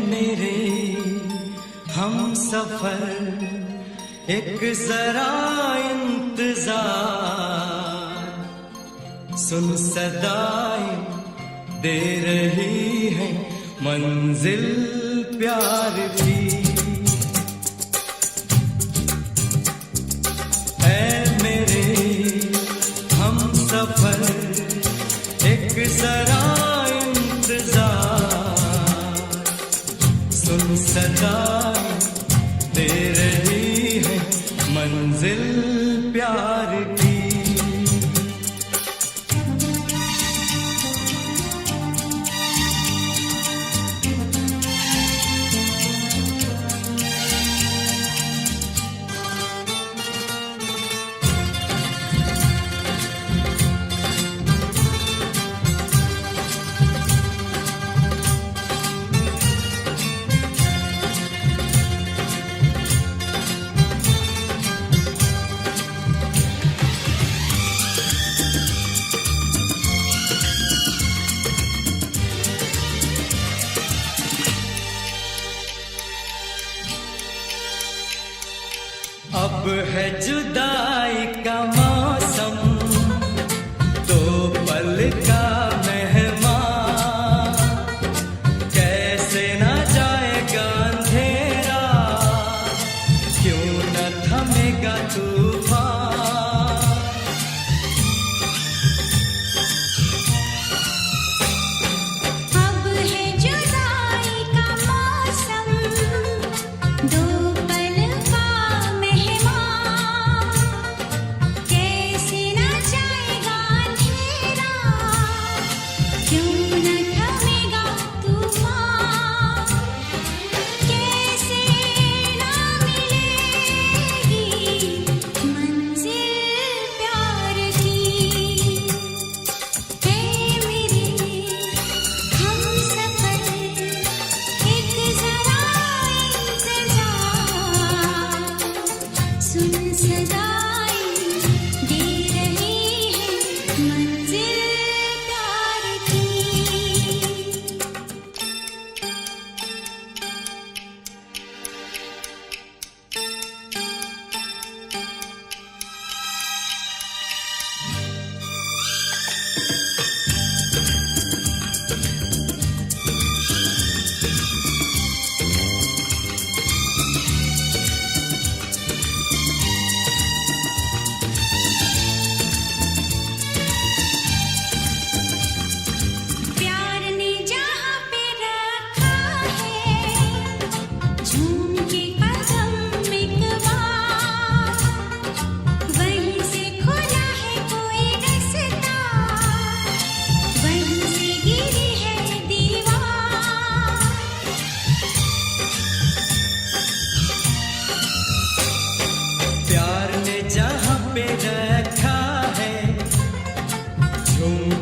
मेरे हम सफर एक जरा इंतजार, सुन सदाएं दे रही है मंजिल प्यार की। ऐ मेरे हम सफर एक जरा इंतजार, सुन सदाएं दे रही है मंजिल प्यार की। अब है जुदाई का मौसम, दो पल का मेहमान, कैसे ना जाएगा अंधेरा, क्यों न थमेगा तूफान। अब है जुदाई का मौसम, दो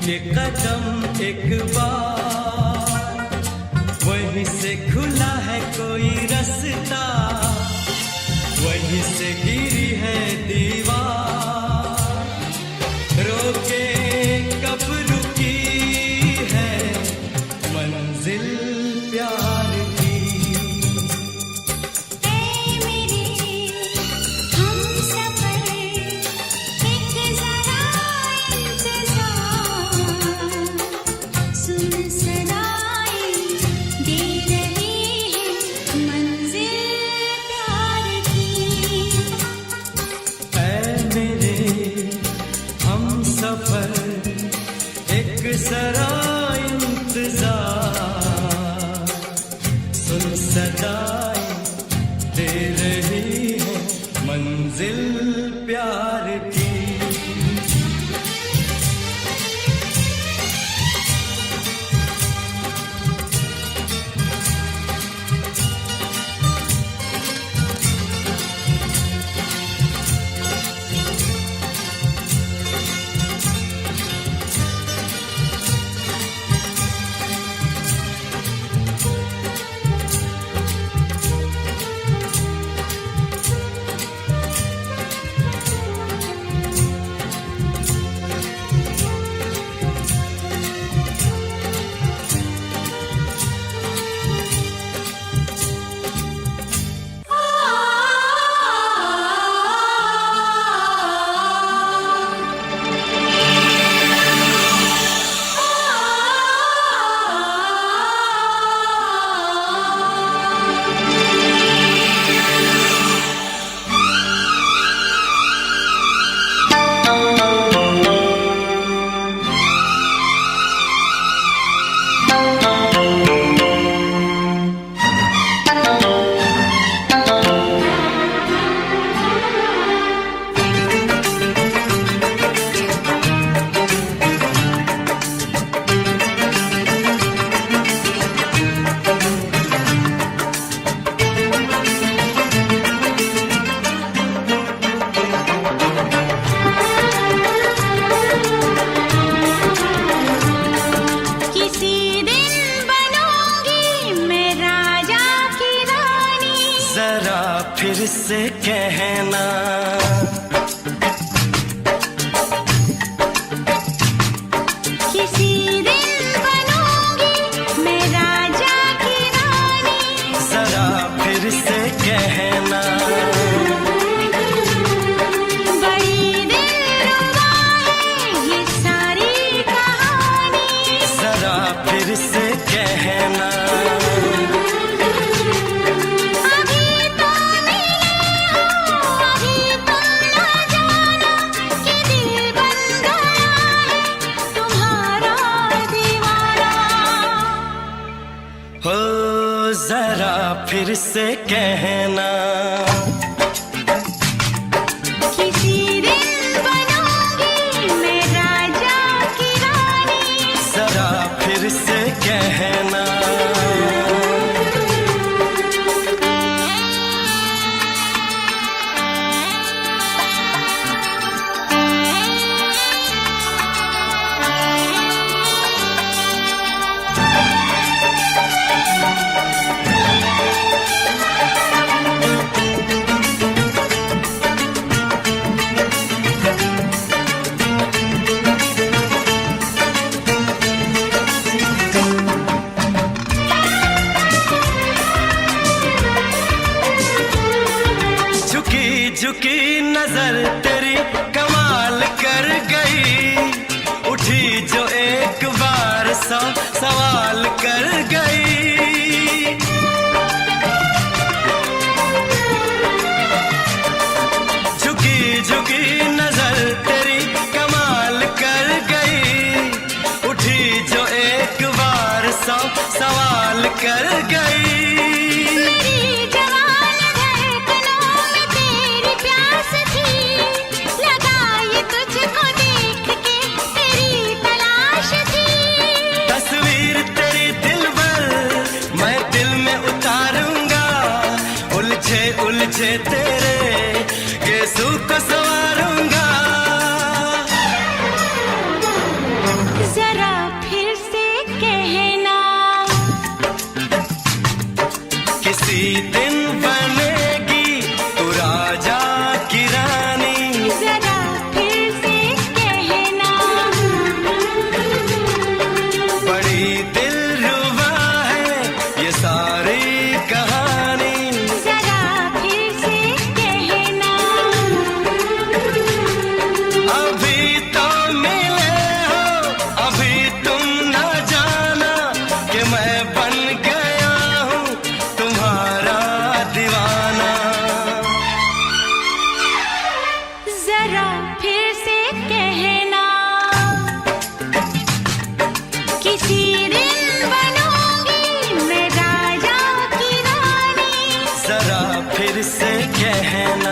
के कदम एक बार, वहीं से खुला है कोई रास्ता, वहीं से गिरी है दीवार, रोके कब रुकी है मंजिल प्यार की। जरा इंतजार, सुन सदाएं दे रही है मंजिल प्यार की। फिर से कहना। किसी दिन बनूंगी मैं राजा की रानी, जरा फिर से कहना। बड़ी दिलरुबा है ये सारी कहानी, जरा फिर से कहना। अभी तो मिले हो, अभी तुम ना जाना कि दिल बन गया है तुम्हारा दीवाना। हो जरा फिर से कहना। किसी दिन बनूंगी मैं राजा की रानी, जरा फिर से कहना। झुकी झुकी नजर तेरी कमाल कर गई, उठी जो एक बार 100 सवाल कर गई। झुकी झुकी नजर तेरी कमाल कर गई, उठी जो एक बार 100 सवाल कर गई। मेरी जवान धड़कनों में तेरी प्यास थी, लगाई तुझको देख के तेरी तलाश थी। तस्वीर तेरी दिल भर मैं दिल में उतारूंगा, उलझे उलझे तेरे गेसू को संवारूंगा। जरा फिर से कहना, किसी दिन बनेगी तू राजा की रानी, जरा फिर से कहना। बड़ी दिलरुबा है ये सारी कहानी। जरा फिर से कहना, अभी तो मिले हो, अभी तुम ना जाना कि मैं बन गया हूँ तुम्हारा दीवाना। जरा फिर से कहना, किसी दिन बनूंगी मैं राजा की रानी, जरा फिर से कहना।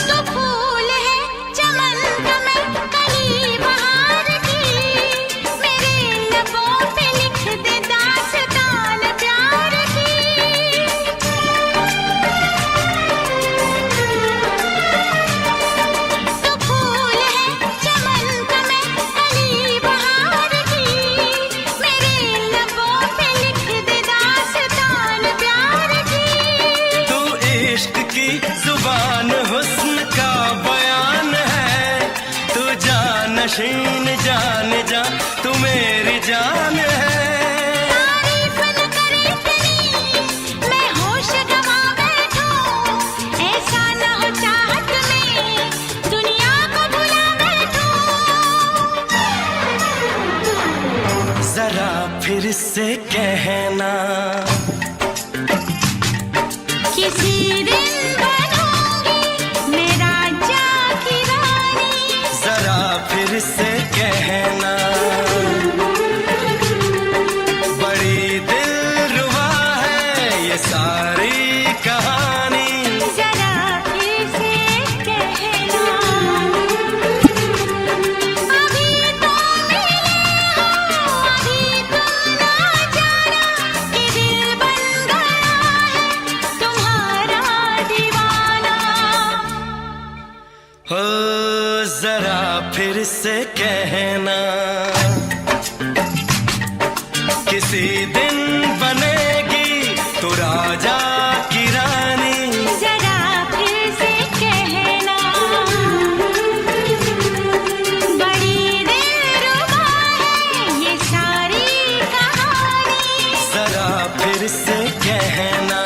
तो फूल है चमन का मैं कली बहार की, मेरे लबों पे लिख दे दास्तान प्यार की। तो फूल है चमन का मैं कली बहार की, मेरे लबों पे लिख दे दास्तान प्यार की। तू इश्क की जुबान हुस्न का बयान है, तू जानशीन जान जा तू मेरी जान है। तारीफ न करे इतनी मैं होश गवा बैठूं, ऐसा न हो चाहत में दुनिया को भुला बैठूं। जरा फिर से कहना, किसी दिन बनूंगी मैं राजा की रानी, जरा फिर से कहना। बड़ी हो जरा फिर से कहना, किसी दिन बनेगी तू राजा की रानी। जरा फिर से कहना, बड़ी दिलरुबा है ये सारी कहानी। जरा फिर से कहना,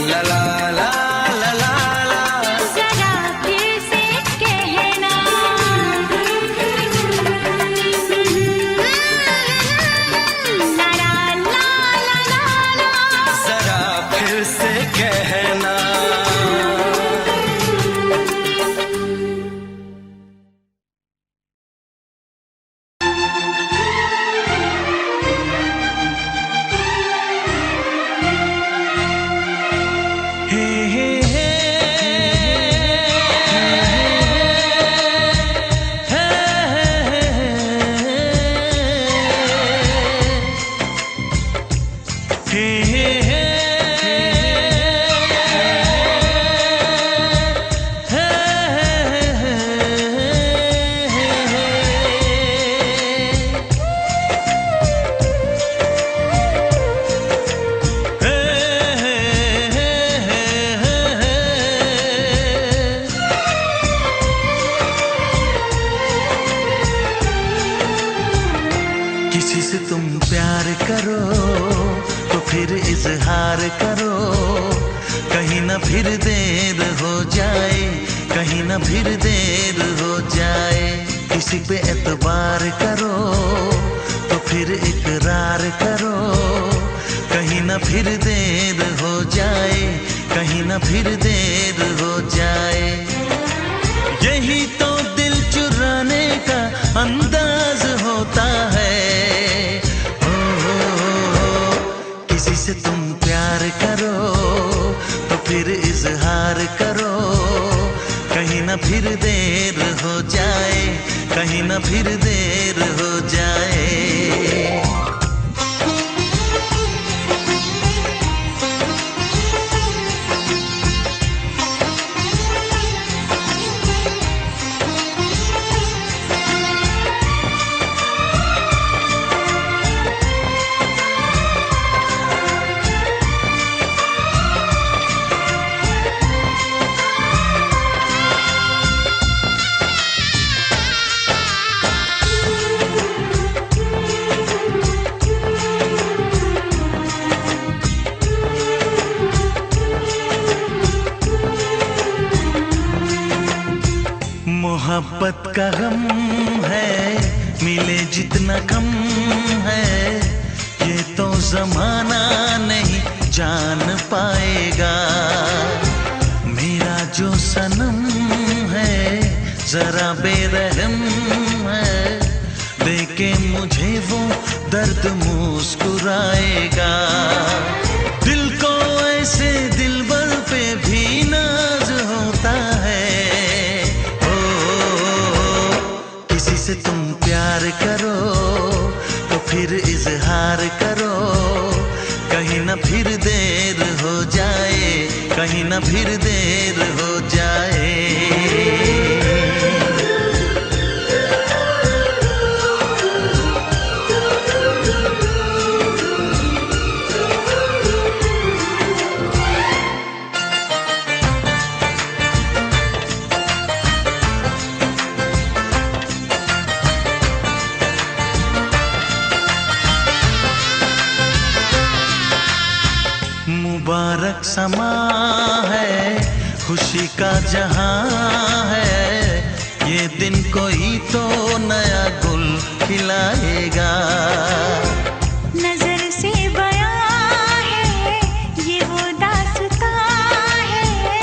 ला ला ला ला ला ला। जरा फिर से कहना, ला ला ला ला ला। जरा फिर से कहना। हे हे हे किसी से तुम प्यार करो तो फिर इजहार करो, कहीं ना फिर देर हो जाए, कहीं ना फिर देर हो जाए। किसी पे एतबार करो तो फिर इकरार करो, कहीं ना फिर देर हो जाए, कहीं ना फिर देर हो जाए। यही तो दिल चुराने का अंदाज होता है। किसी से तुम प्यार करो तो फिर इजहार करो, कहीं ना फिर देर हो जाए, कहीं ना फिर देर हो जाए। मोहब्बत का गम है, मिले जितना कम है, ये तो जमाना नहीं जान पाएगा। मेरा जो सनम है जरा बेरहम है, देके मुझे वो दर्द मुस्कुराएगा। दिल को ऐसे दिलबर पे भी नाज होता है। किसी से तुम प्यार करो तो फिर इजहार करो, कहीं ना फिर देर हो जाए, कहीं ना फिर देर हो जाए। मुबारक समा है, खुशी का जहां है, ये दिन कोई तो नया गुल खिलाएगा। नजर से बयां है ये वो दास्तां है,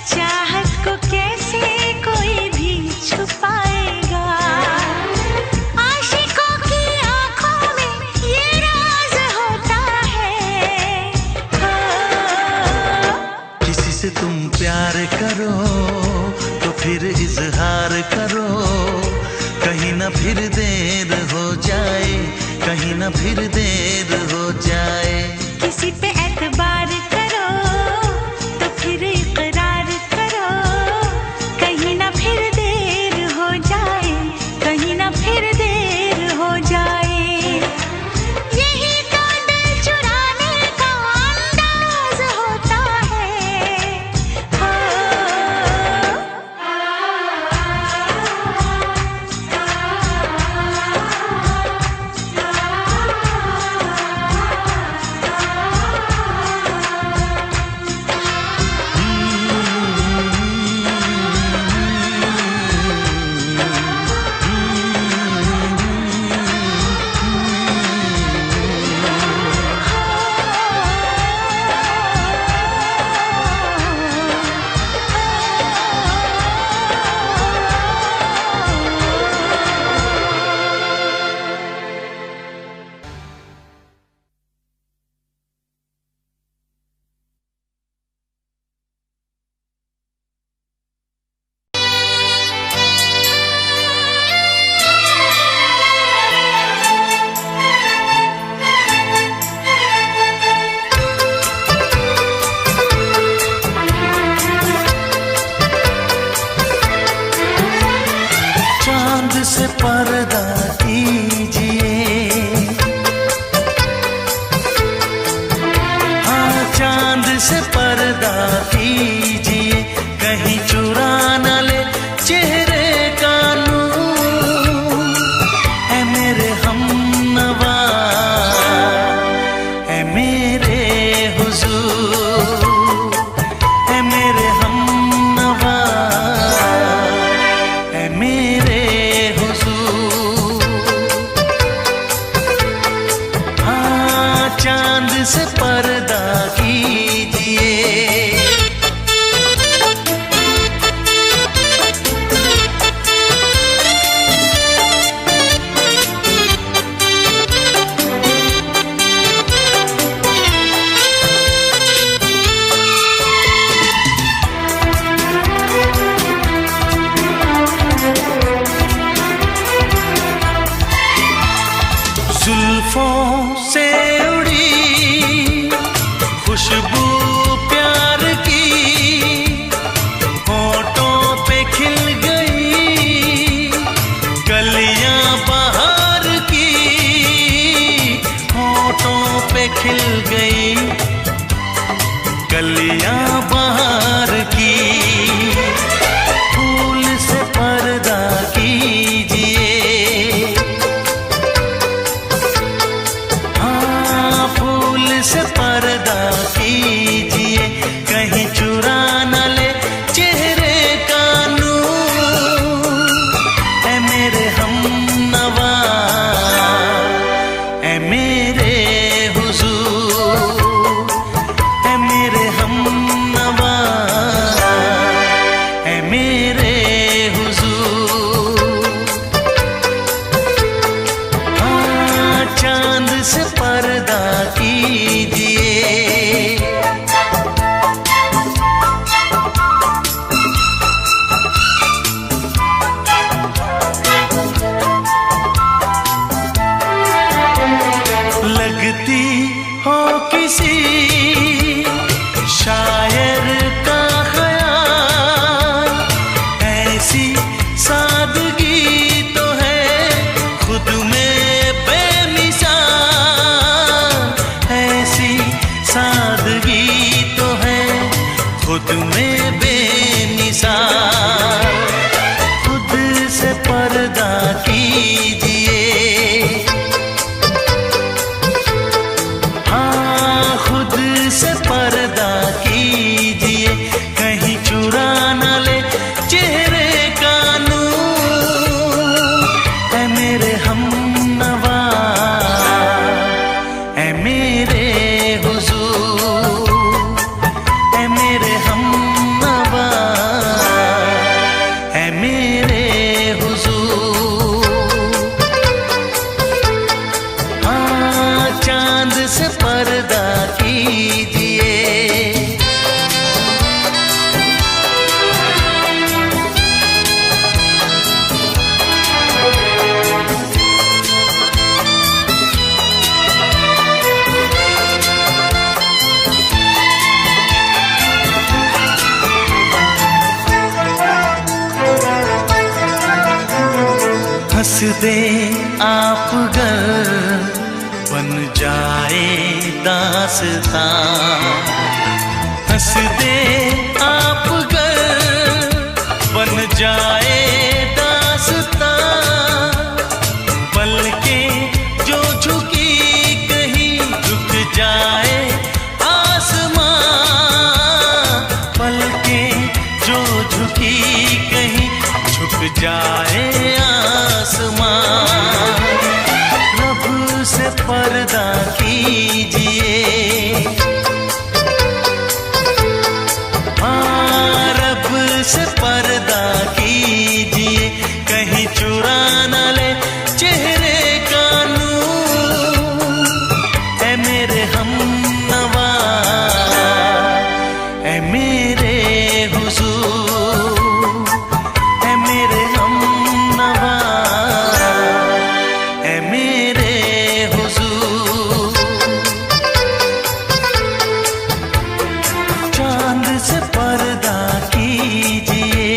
चाहत को कैसे कोई भी छुपाएगा। आशिकों की आंखों में ये राज होता है। किसी से तुम प्यार करो तो फिर इजहार करो, कहीं ना फिर देर हो जाए, कहीं ना फिर देर हो जाए। किसी पे एतबार करो पर्दा कीजिए, हाँ चांद से पर्दा कीजिए, कहीं चुरा न ले चेहरे का नूर। है मेरे हमनवा, है मेरे हुजूर, है मेरे हमनवा, है मेरे हुजूर। हाँ चांद से पर्दा कीजिए। जुल्फों से उड़ी खुशबू प्यार की, होठों पे खिल गई कलियां बहार की, होठों पे खिल गई कलियां बहार की। फूल से पर्दा कीजिए, से पर्दा कीजिए, कहीं चुरा न ले चेहरे का नूर। है मेरे हमनवा, है मेरे हुजूर, है मेरे हमनवा, है मेरे हुजूर। हाँ चांद से पर्दा कीजिए। लगती हो किसी शायर का ख्याल, ऐसी सादगी तो है खुद में बेमिसाल, ऐसी सादगी तो है खुद में बेमिसाल। खुद से पर्दा कीजिए, हाँ खुद से पर्दा कीजिए, कहीं चुरा न ले चेहरे का नूर। है मेरे हमनवा, है मेरे हुजूर, है मेरे हमनवा, है मेरे हुजूर। हाँ चांद से पर्दा कीजिए। हंस दे आप गर बन जाए दास्तां, हंस दे आप गर बन जाए दास्तां। पलकें जो झुकी कहीं झुक जाए आसमां, पलकें जो झुकी कहीं झुक जाए आसमां। रब से पर्दा कीजिए, हाँ रब से पर्दा कीजिए, कहीं चुरा न ले चेहरे का नूर। है मेरे हमनवा, है मेरे हुजूर, है मेरे हमनवा, है मेरे हुजूर। चांद से पर्दा कीजिए,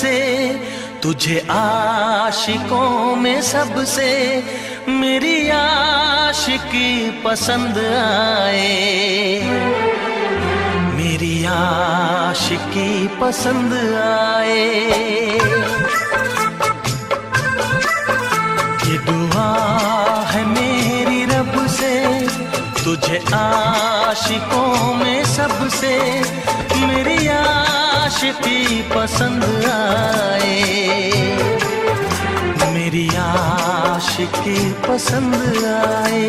से, तुझे आशिकों में सबसे मेरी आशिकी पसंद आए, मेरी आशिकी पसंद आए। ये दुआ है मेरी रब से, तुझे आशिकों में सबसे मेरी आशिकी पसंद आए, मेरी आशिकी पसंद आए।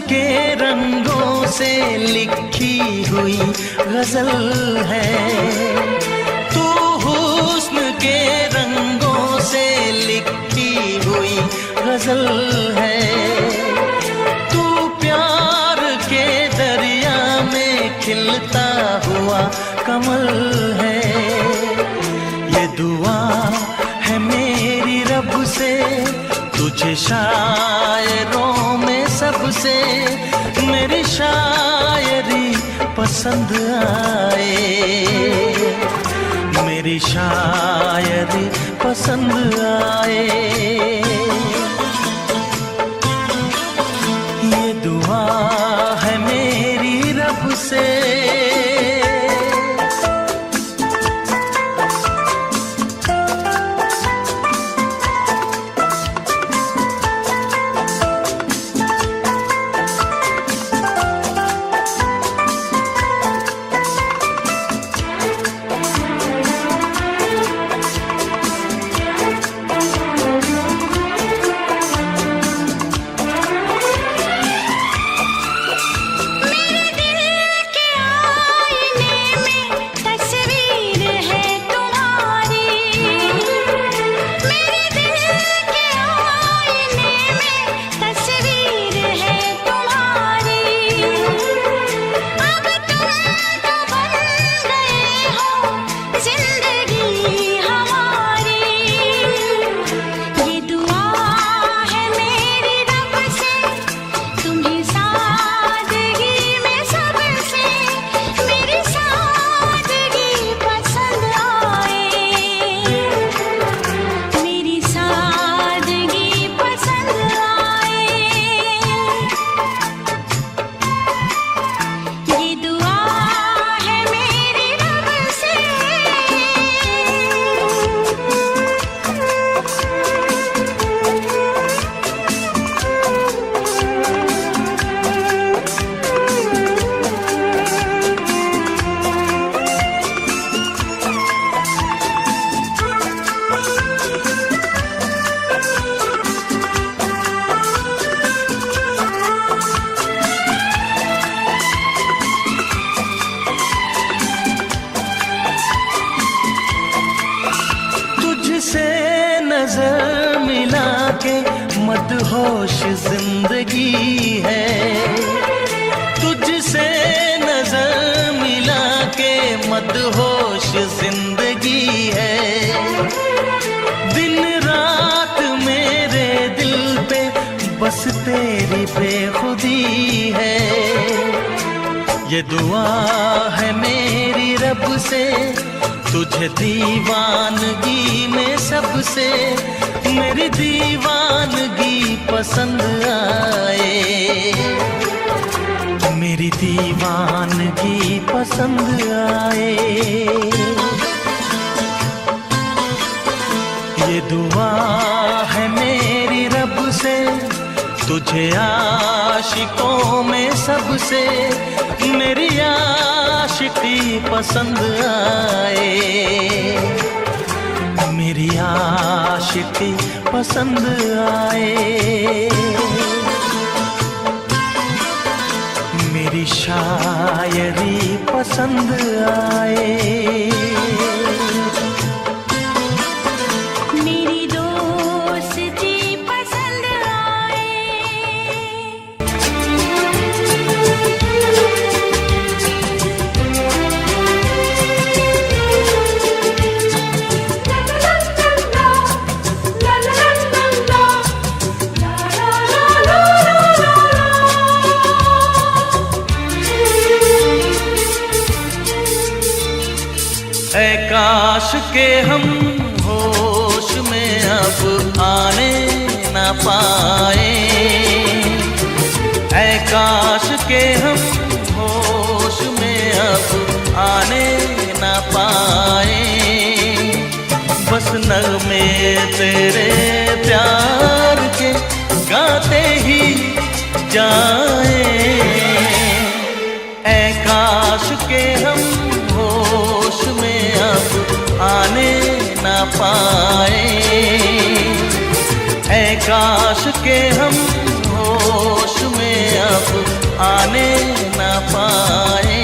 के रंगों से लिखी हुई गजल है, तू हुस्न के रंगों से लिखी हुई गजल है, तू प्यार के दरिया में खिलता हुआ कमल है। ये दुआ है मेरी रब से, तुझे शायरों में सबसे मेरी शायरी पसंद आए, मेरी शायरी पसंद आए। ये दुआ है मेरी रब से। नजर मिला के मदहोश जिंदगी है, तुझसे नजर मिला के मदहोश जिंदगी है। दिन रात मेरे दिल पे बस तेरी बेखुदी है। ये दुआ है मेरी रब से, तुझे दीवानगी में सबसे मेरी दीवानगी पसंद आए, मेरी दीवानगी पसंद आए। ये दुआ है मेरी रब से, तुझे आशिकों में सबसे मेरी आशिकी पसंद आए, मेरी आशिकी पसंद आए, मेरी शायरी पसंद आए, मेरी दोस्ती पसंद आए। ऐ काश के हम होश में अब आने न पाए, ऐ काश के हम होश में अब आने न पाए, बस नगमे तेरे प्यार के गाते ही जाए, ऐ काश के हम होश में अब आने न पाए, ऐ काश के हम होश में अब आने न पाए।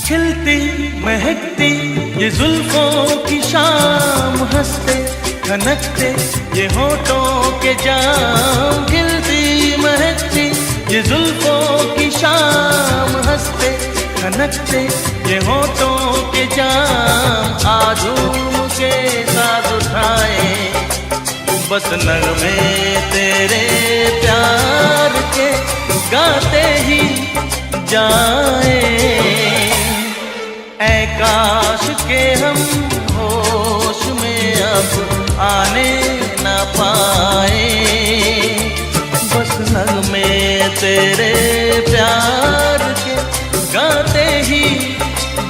खिलती महकती ये जुल्फों की शाम, हंसते खनकते ये होठों के जाम, खिलती महकती ये जुल्फों की शाम, हंसते खनकते ये होठों के जाम, आजूम के साथ उठाए बस नगमे तेरे प्यार के गाते ही जाए, ऐ काश के हम होश में अब आने न पाए, बस नगमे तेरे प्यार के गाते ही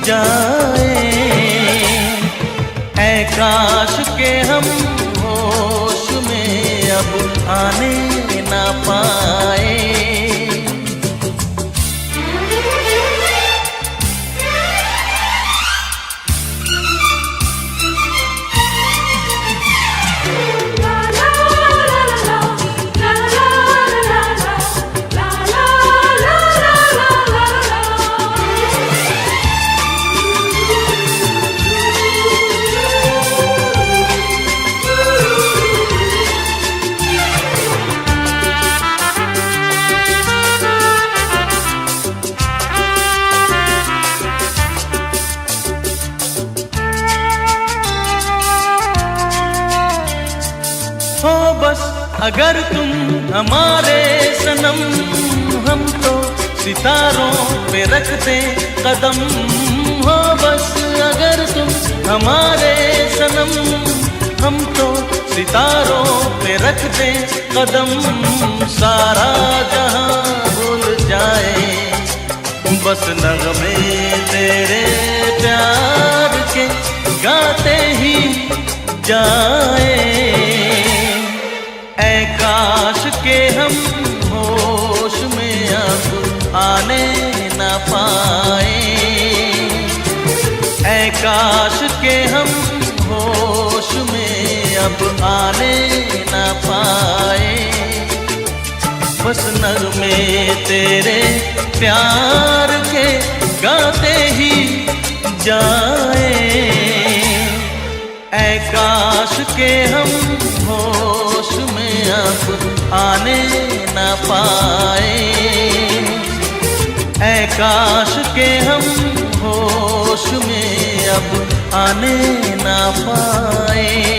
जाए, ऐ काश के हम होश में अब आने न पाए। हो बस अगर तुम हमारे सनम, हम तो सितारों पे रखते कदम, हो बस अगर तुम हमारे सनम, हम तो सितारों पे रखते कदम, सारा जहां भूल जाए बस नगमे तेरे प्यार के गाते ही जाए, ऐ काश के हम होश में अब आने न पाए, ऐ काश के हम होश में अब आने न पाए, बस नगमे तेरे प्यार के गाते ही जाए, ऐ काश के हम होश में अब आने न पाए, ऐ काश के हम होश में अब आने ना पाए।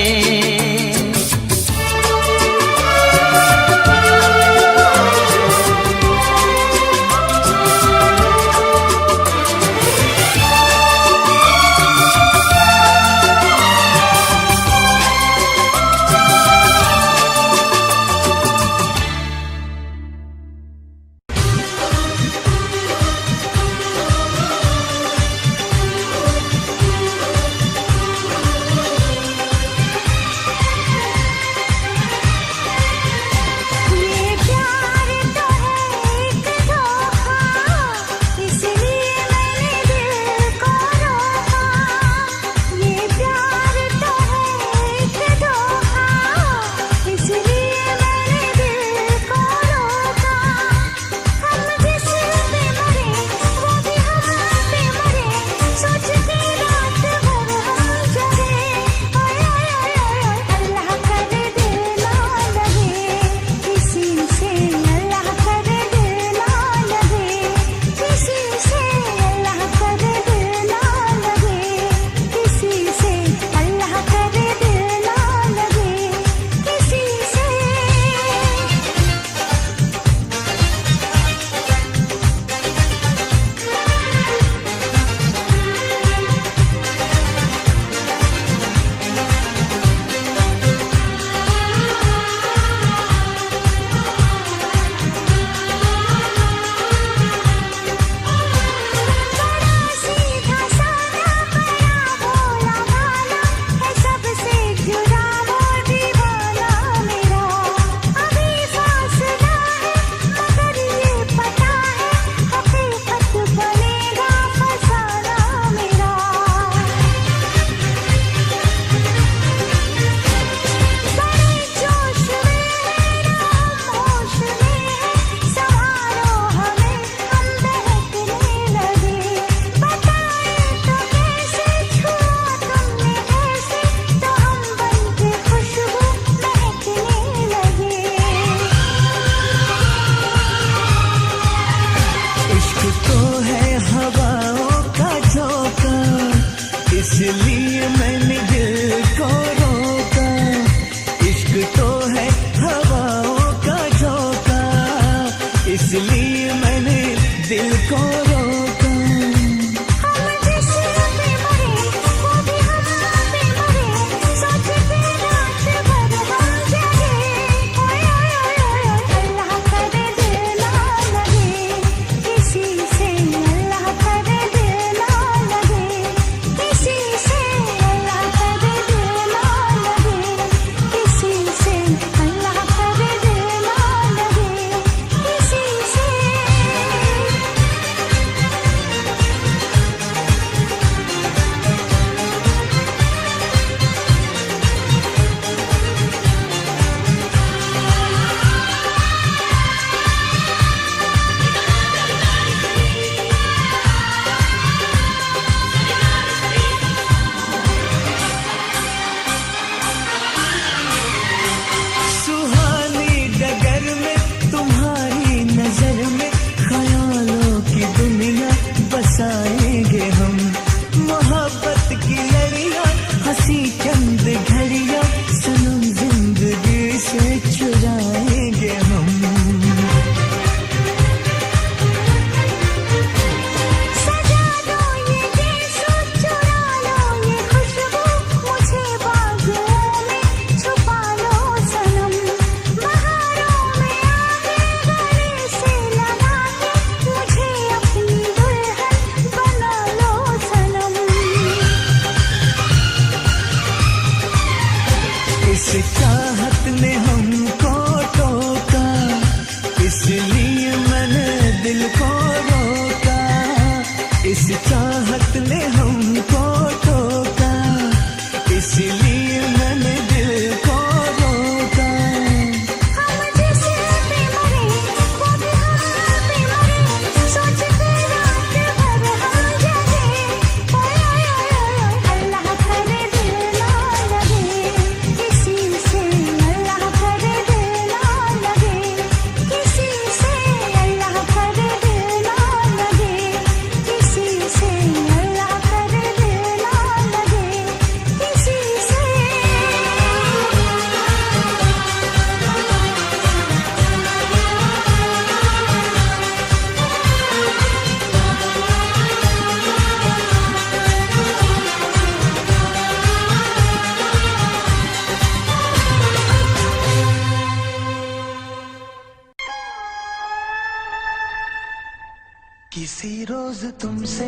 किसी रोज तुमसे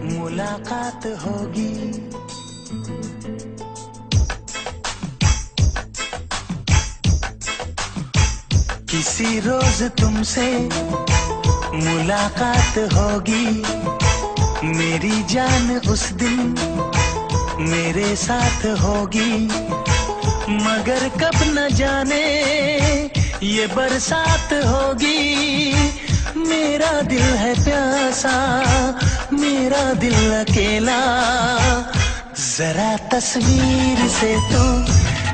मुलाकात होगी, किसी रोज तुमसे मुलाकात होगी। मेरी जान उस दिन मेरे साथ होगी, मगर कब न जाने ये बरसात होगी। मेरा दिल है प्यासा, मेरा दिल अकेला, जरा तस्वीर से तू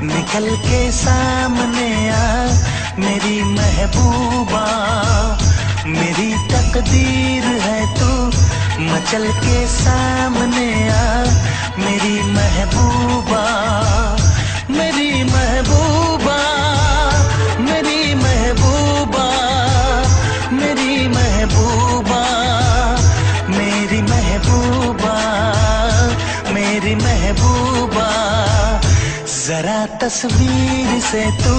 निकल के सामने आ मेरी महबूबा। मेरी तकदीर है तू मचल के सामने आ मेरी महबूबा। मेरी महबूबा, मेरी महबूबा, मेरी महबूबा, मेरी महबूबा, मेरी महबूबा। जरा तस्वीर से तू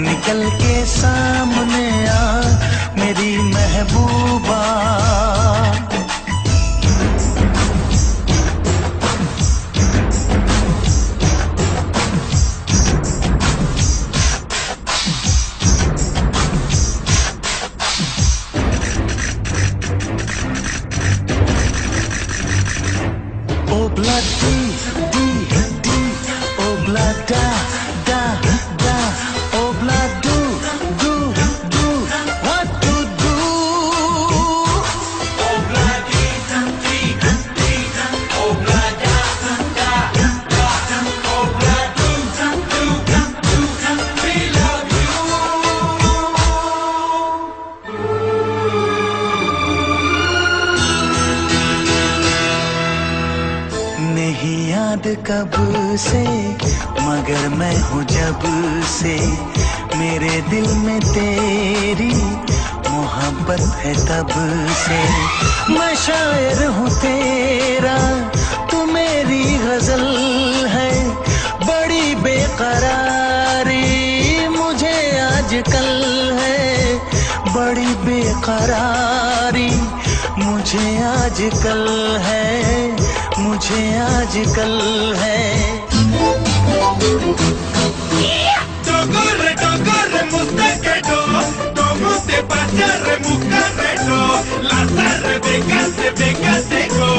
निकल के सामने आ मेरी महबूबा। Obla di, obla da, obla do, what to do. Obla di, obla da, obla do, we love you. नहीं याद कब से मगर मैं हूँ जब से, मेरे दिल में तेरी मोहब्बत है तब से। मैं शायर हूँ तेरा, तू मेरी गजल है। बड़ी बेकरारी मुझे आजकल है, बड़ी बेकरारी मुझे आजकल है, मुझे आजकल है। Corre, mustaquero, como te pasa, remucarrero, la tarde de caseco,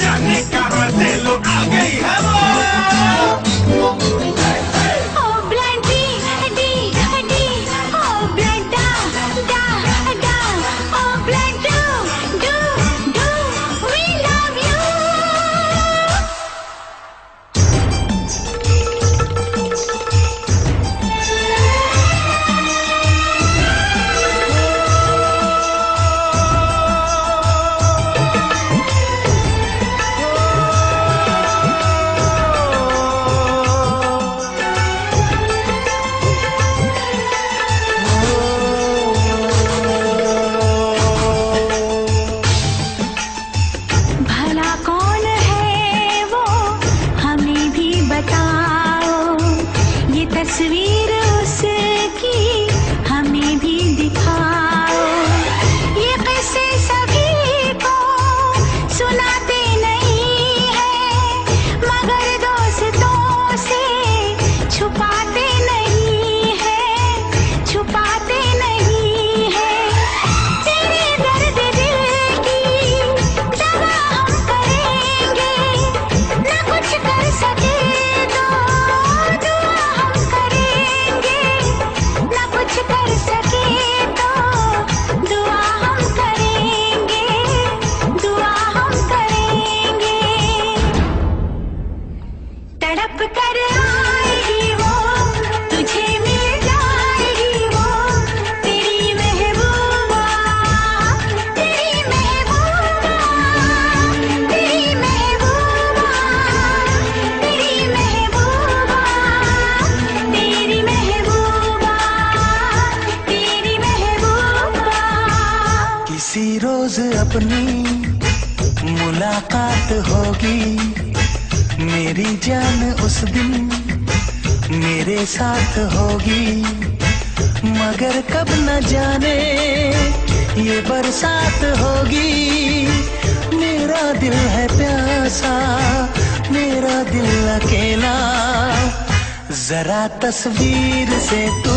ya me carratelo, haga y jabón. Oh blood D, oh blood da, oh blood do, we love you. भला कौन है वो हमें भी बताओ, ये तस्वीर उसकी हमें भी दिखाओ। ये किस्से सभी को सुनाते नहीं हैं, मगर दोस्तों से छुपाते नहीं हैं, छुपाते नहीं हैं। तेरे दर्द दिल की दवा हम करेंगे, न कुछ कर सके तो दुआ हम करेंगे, न कुछ कर सके तो दुआ हम करेंगे, दुआ हम करेंगे। तड़प कर आएगी वो, तुझे मिल जाएगी वो, तेरी महबूबा, तेरी महबूबा, तेरी महबूबा, तेरी महबूबा, तेरी महबूबा, तेरी महबूबा। किसी रोज अपनी मुलाकात होगी, मेरी जान उस दिन मेरे साथ होगी, मगर कब न जाने ये बरसात होगी। मेरा दिल है प्यासा, मेरा दिल अकेला। जरा तस्वीर से तू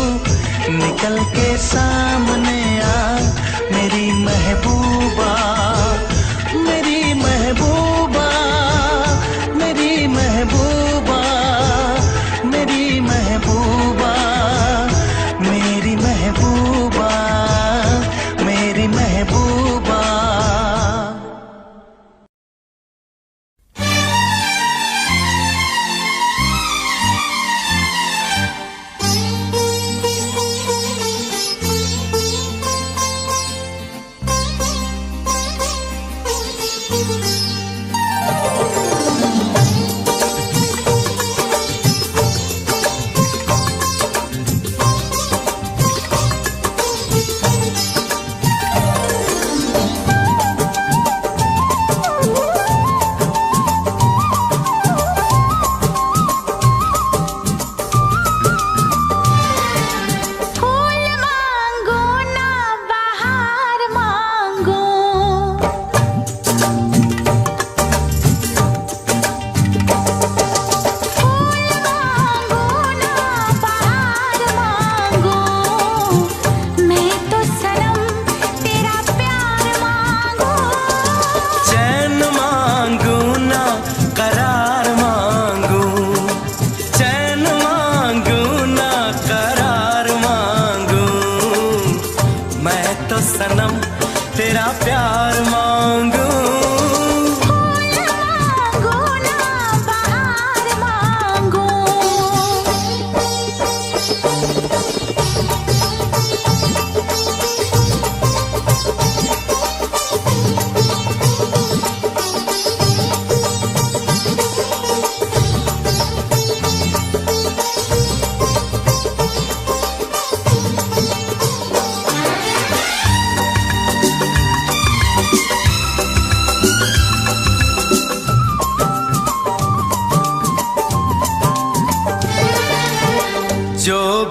निकल के सामने आ, मेरी महबूबा, मेरी महबूबा, मेरी महबूबा, मेरी महबूबा, मेरी महबूबा, मेरी महबूबा।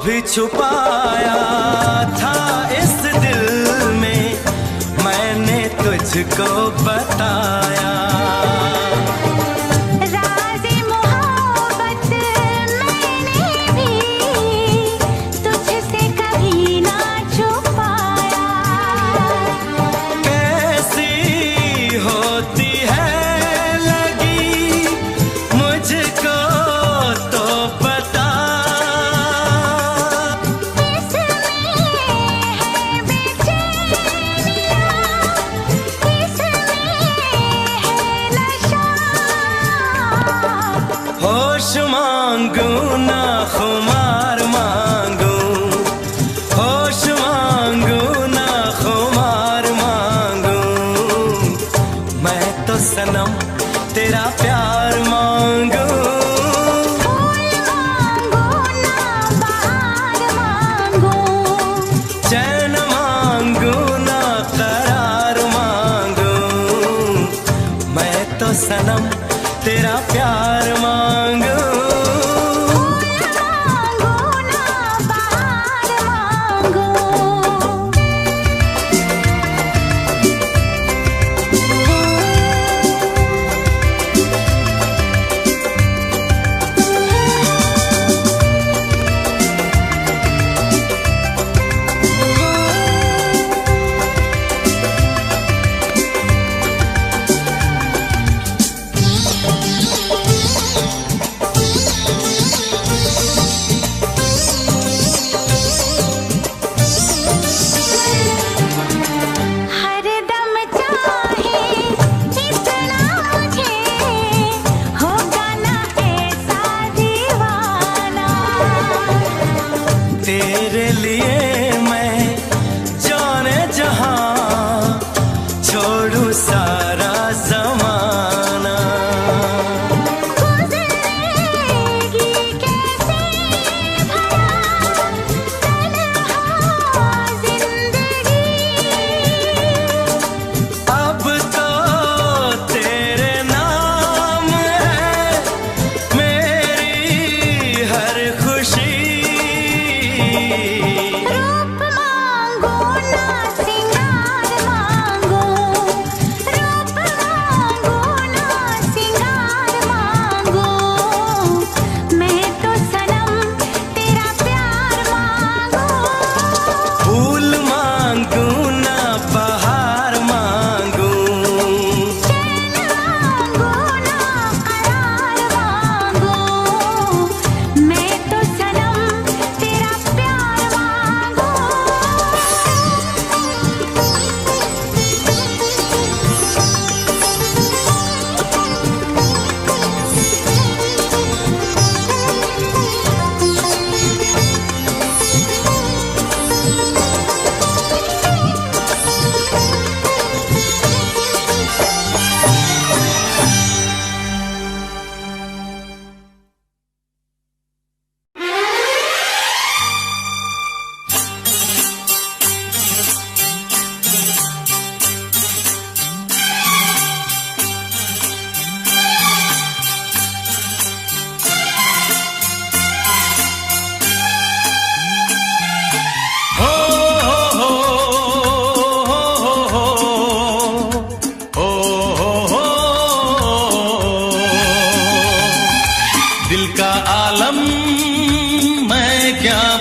भी छुपाया था इस दिल में, मैंने तुझको बताया। राज़े मोहब्बत मैंने भी तुझसे कभी ना छुपाया। कैसी होती है लगी मुझको तो बता। होश मांगू ना खुमार मांगू, होश मांगू ना खुमार मांगू, मैं तो सनम तेरा प्यार मांगू। फूल मांगो ना बहार मांगो, चैन मांगू ना करार मांगू, मैं तो सनम तेरा प्यार मांगू। तेरे लिए मैं जाने जहां छोड़ू सारा ज़माना। गुज़रेगी कैसे भला तन्हा ज़िंदगी, अब तो तेरे नाम है मेरी हर खुशी। रूबरू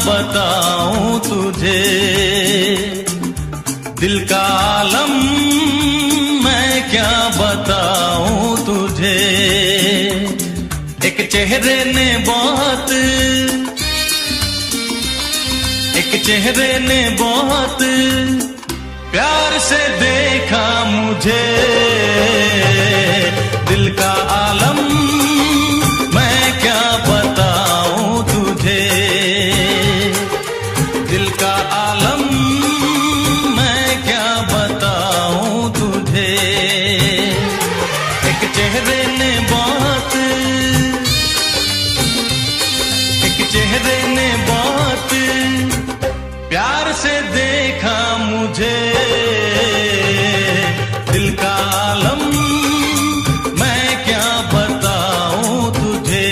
बताऊं तुझे दिल का आलम, मैं क्या बताऊं तुझे। एक चेहरे ने बहुत, एक चेहरे ने बहुत प्यार से देखा मुझे। दिल का आलम मैं क्या बताऊं तुझे। दिल का आलम मैं क्या बताऊं तुझे। एक चेहरे ने बहुत, एक चेहरे ने बहुत प्यार से देखा मुझे। दिल का आलम मैं क्या बताऊं तुझे।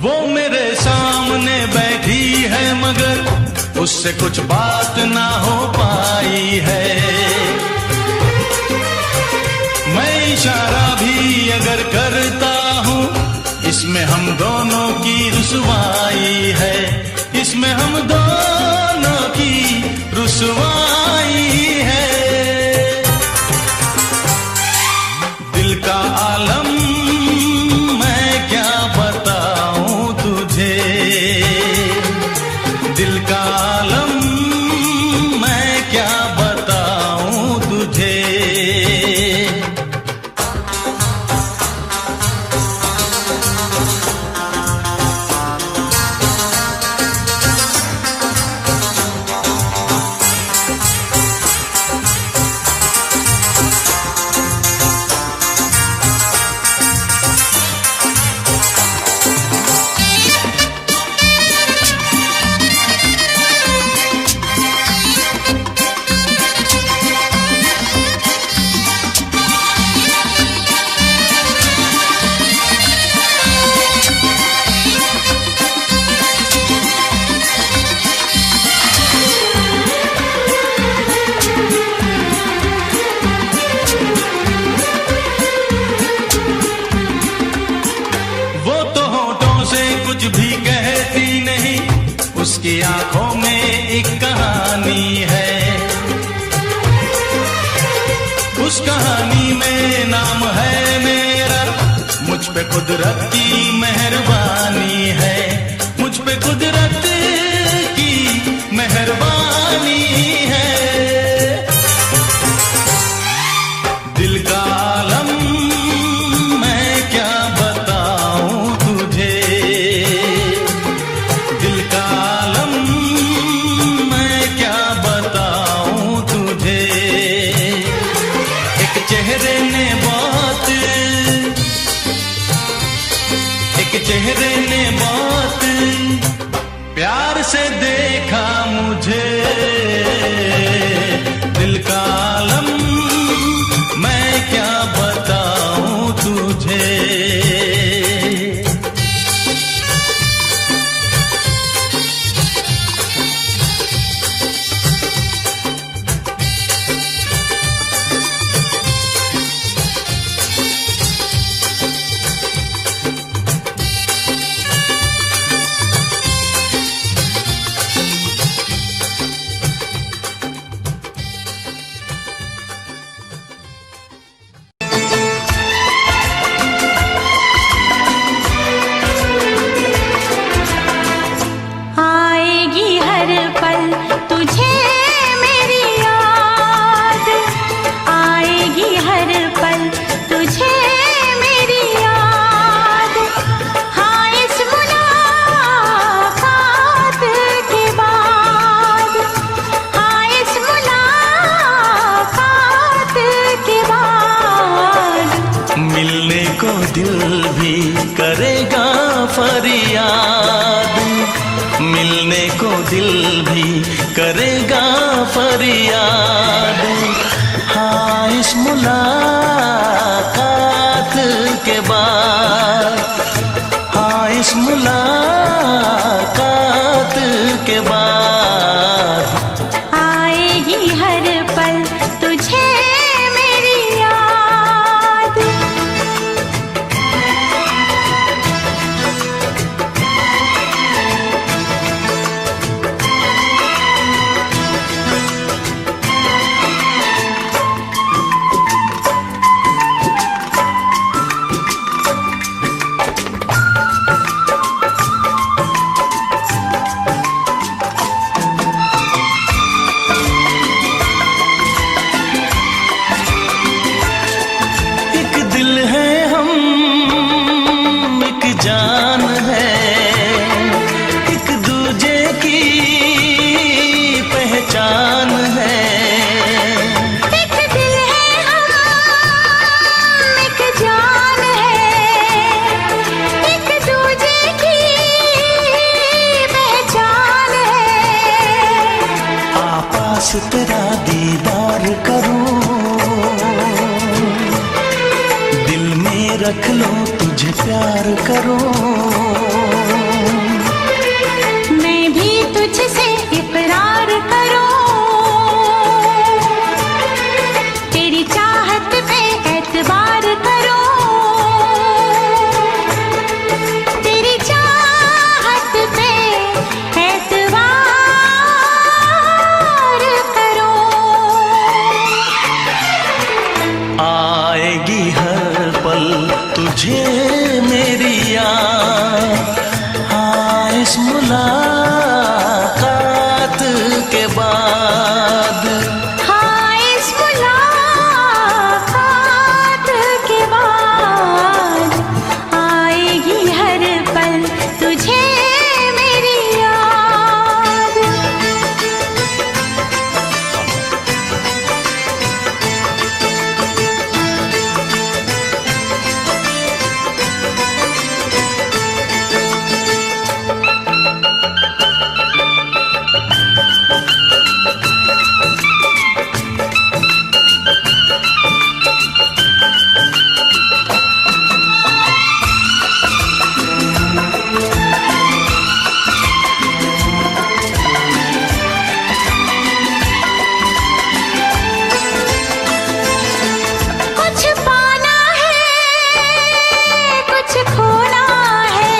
वो मेरे सामने बैठी है मगर उससे कुछ बात ना हो पाई है। मैं इशारा भी अगर करता हूँ इसमें हम दोनों की रुसवाई है। इसमें हम दोनों की रुसवाई है। दिल का आलम मैं क्या बताऊं तुझे। दिल का आलम मैं क्या बताऊं तुझे। कुछ भी कहती नहीं, उसकी आंखों में एक कहानी है। उस कहानी में नाम है मेरा, मुझ पे कुदरत की मेहरबानी है। मुझ पे कुदरत की मेहरबानी है। दिल का आलम मैं क्या बताऊं तुझे। दिल का आलम मैं क्या बताऊं तुझे। एक चेहरे ने बहुत, एक चेहरे ने बहुत प्यार फरियाद। हाँ इस मुलाकात के बाद, हाँ इस मुलाकात के बाद आएगी हर पल तुझे मेरी याद। एक दिल है हम, एक जान है, एक दूजे की पहचान है। एक दिल है हम, एक जान है, एक दूजे की पहचान है। आपास तेरा दीदार करूं, दिल में रख लो तुझे प्यार करूं। मैं भी तुझसे इकरार करूं, तेरी चाहत पे एतबार करूं, तेरी चाहत पे एतबार करूं। आएगी हर पल तुझे मेरी याद। हाँ इस मुलाकात के बाद, हाँ इस मुलाकात के बाद आएगी हर पल तुझे मेरी याद। कुछ पाना है, कुछ खोना है,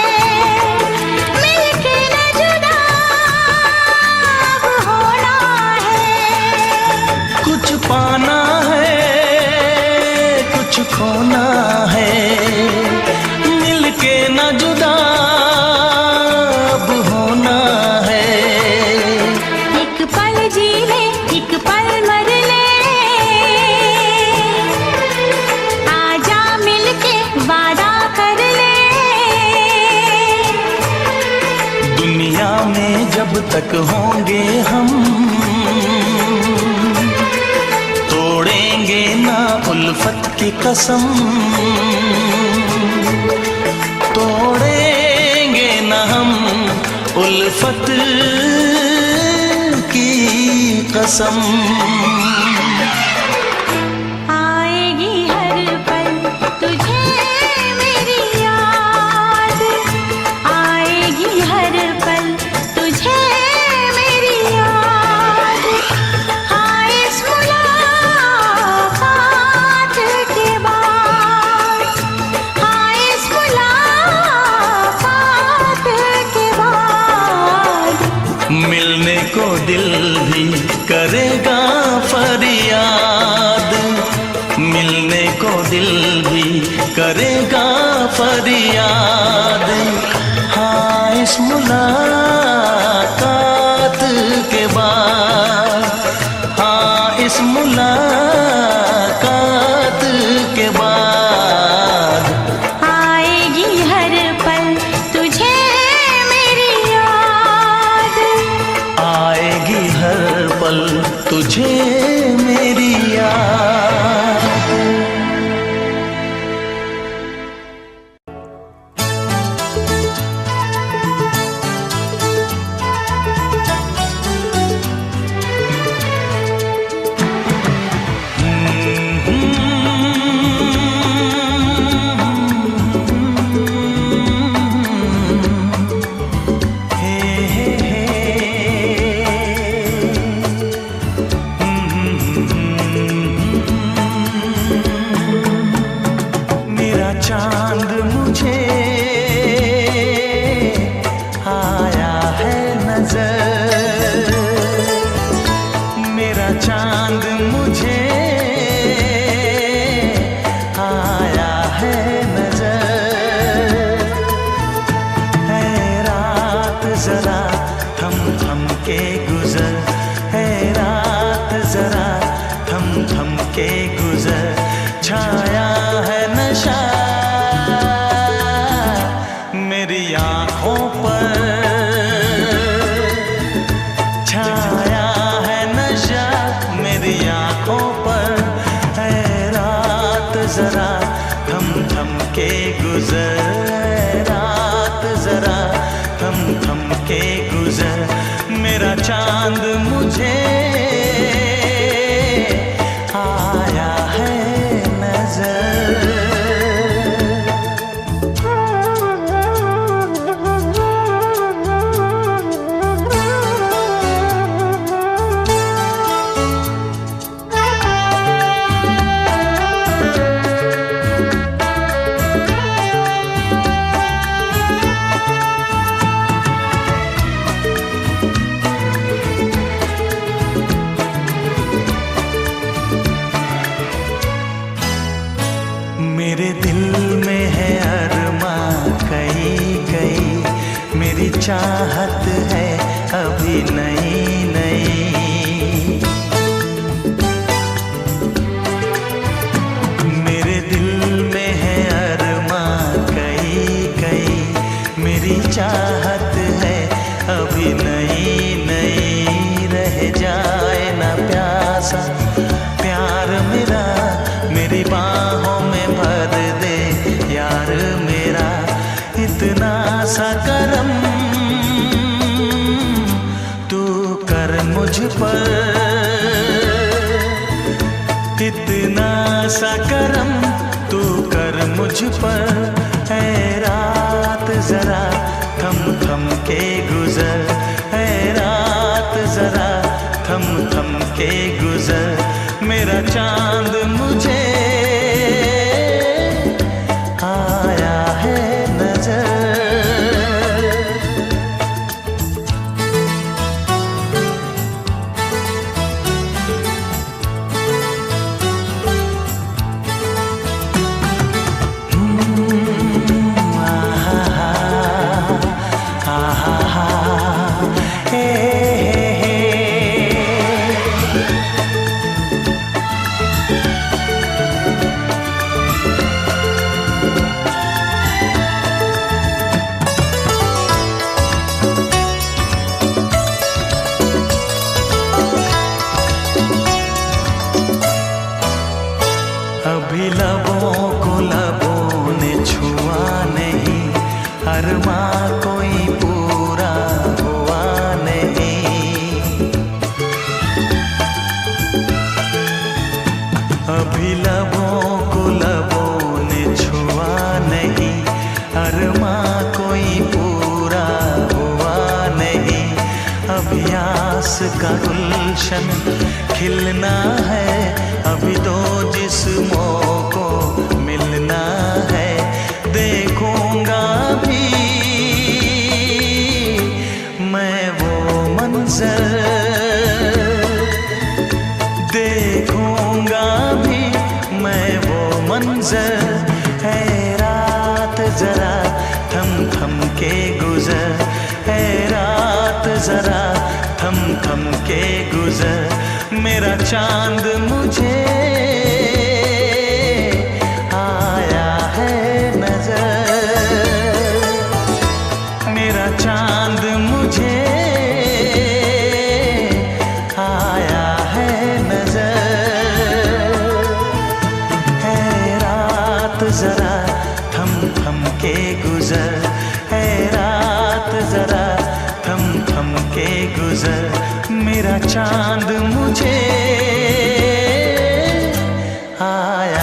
मिलके न जुदा अब होना है। कुछ पाना है, कुछ खोना है, मिलके न जुदा अब होना है। एक पल जी ले, एक पल मर ले, आजा मिलके वादा कर ले। दुनिया में जब तक होंगे हम, तोड़ेंगे ना उल्फत की कसम, तोड़ेंगे ना हम उल्फत की कसम। आएगी हर पल तुझे मेरी याद, आएगी हर पल तुझे मेरी याद। हाँ इस मुलाकात के बाद, हाँ इस मुलाकात के बाद मिलने को दिल भी करेगा फरियाद, मिलने को दिल भी करेगा फरियाद। हाँ इस मुलाकात के बाद, हाँ इस मुलाकात के बाद आएगी हर पल तुझे मेरी याद। आएगी हर पल तुझे मेरी याद। है रात जरा थम थम के गुजर, छाया है नशा मेरी आँखों पर, छाया है नशा मेरी आँखों पर, है रात जरा थम थम के गुजर, रात जरा थम थम के गुजर, मेरा चांद मुझे आया है नजर। मेरे दिल में है अरमां कई कई, मेरी चाहत है अभी नई नई। मेरे दिल में है अरमां कई कई, मेरी चाहत है अभी नई नई। रह जाए ना प्यासा प्यार मेरा, मेरी बाहों में भर दे यार मेरा, इतना सा करम तू कर मुझ पर, इतना सा करम तू कर मुझ पर, है रात जरा थम थम के गुजर, है रात जरा थम थम के गुजर, मेरा चांद मुझे आया है नजर। अभी लबों को लबों ने छुआ नहीं, अरमां कोई पूरा हुआ नहीं। अभी लबों को लबों ने छुआ नहीं, अरमां कोई पूरा हुआ नहीं। अभी आस का गुलशन खिलना है, अभी दो जिस्मों को मिलना है। देखूंगा भी मैं वो मंजर, देखूंगा भी मैं वो मंजर, है रात जरा थम थम के गुजर, है रात जरा थम थम के गुजर, मेरा चांद मुझे आया है नजर, मेरा चांद मुझे आया है नजर, है रात जरा थम थम के गुजर, है रात जरा थम थम के गुजर, मेरा चांद मुझे आया